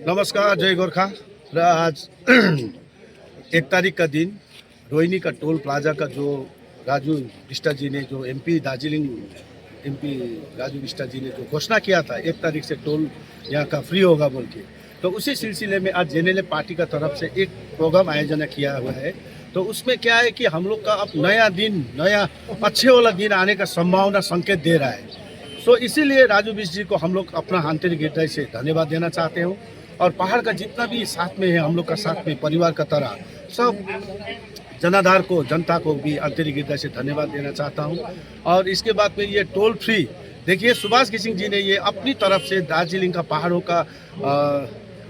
नमस्कार, जय गोरखा। आज 1 तारीख का दिन रोहिणी का टोल प्लाजा का जो राजू बिष्टा जी ने जो एमपी दार्जिलिंग एमपी राजू बिष्टा जी ने जो घोषणा किया था 1 तारीख से टोल यहाँ का फ्री होगा बोल के, तो उसी सिलसिले में आज जेनेले पार्टी का तरफ से एक प्रोग्राम आयोजन किया हुआ है। तो उसमें क्या है कि हम लोग का अब नया अच्छे वाला दिन आने का संभावना संकेत दे रहा है। तो इसीलिए राजू बिष्ट जी को हम लोग अपना आंतरिक हृदय से धन्यवाद देना चाहते हो और पहाड़ का जितना भी साथ में है हम लोग का साथ में परिवार का तरह सब जनाधार को जनता को भी आंतरिक हृदय से धन्यवाद देना चाहता हूं। और इसके बाद में ये टोल फ्री देखिए, सुभाष किसिंग जी ने ये अपनी तरफ से दार्जिलिंग का पहाड़ों का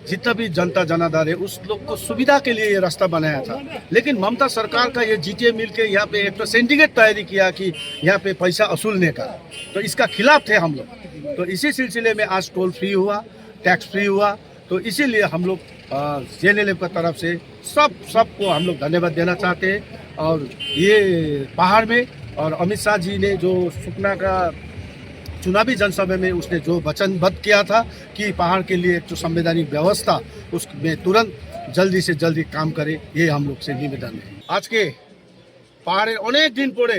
जितना भी जनता जनाधार है उस लोग को सुविधा के लिए ये रास्ता बनाया था। लेकिन ममता सरकार का ये जीटीए मिलके यहाँ पे एक तो सिंडिकेट तैयारी किया कि यहाँ पे पैसा वसूलने का, तो इसका खिलाफ थे हम लोग। तो इसी सिलसिले में आज टोल फ्री हुआ, टैक्स फ्री हुआ। तो इसीलिए हम लोग जेएनएलएफ की तरफ से सबको हम लोग धन्यवाद देना चाहते हैं। और ये पहाड़ में और अमित शाह जी ने जो सुकना का चुनावी जनसभा में उसने जो वचनबद्ध किया था कि पहाड़ के लिए एक जो संवैधानिक व्यवस्था उसमें तुरंत जल्दी से जल्दी काम करे, ये हम लोग से निवेदन है। आज के পাহাড়ের অনেক দিন পরে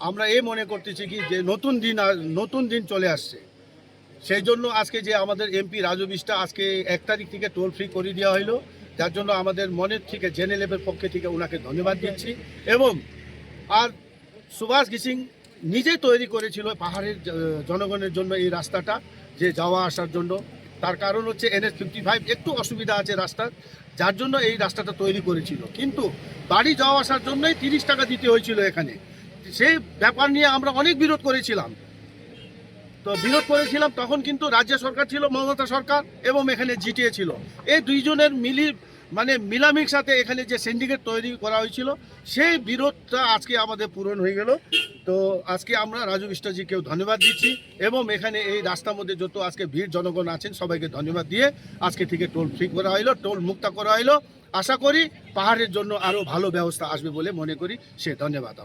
আমরা এই মনে করতেছি কি যে নতুন দিন চলে আসছে। সেই জন্য আজকে যে আমাদের এমপি রাজু বিষ্টা আজকে 1 তারিখ থেকে টোল ফ্রি করে দেওয়া হলো, যার জন্য আমাদের মনের থেকে জেনেলেভের পক্ষে থেকে ওনাকে ধন্যবাদ দিচ্ছি। এবং আর সুভাষ কিসিং নিজেই তৈরি করেছিল পাহাড়ের জনগণের জন্য এই রাস্তাটা যে যাওয়া আসার জন্য। তার কারণ হচ্ছে NH 55 একটু অসুবিধা আছে রাস্তার, যার জন্য এই রাস্তাটা তৈরি করেছিল। কিন্তু বাড়ি যাওয়া আসার জন্যই 30 টাকা দিতে হয়েছিল এখানে। সেই ব্যাপার নিয়ে আমরা অনেক বিরোধ করেছিলাম। তখন কিন্তু রাজ্য সরকার ছিল মমতা সরকার এবং এখানে জিটিএ ছিল। এই দুইজনের মিলামির সাথে এখানে যে সিন্ডিকেট তৈরি করা হয়েছিল সেই বিরোধটা আজকে আমাদের পূরণ হয়ে গেল। তো আজকে আমরা রাজু বিষ্টাজিকেও ধন্যবাদ দিচ্ছি এবং এখানে এই রাস্তার মধ্যে যত আজকে ভিড় জনগণ আছেন সবাইকে ধন্যবাদ দিয়ে আজকে থেকে টোল ফ্রি করা হলো, টোল মুক্ত করা হলো। আশা করি পাহাড়ের জন্য আরও ভালো ব্যবস্থা আসবে বলে মনে করি। সে ধন্যবাদ।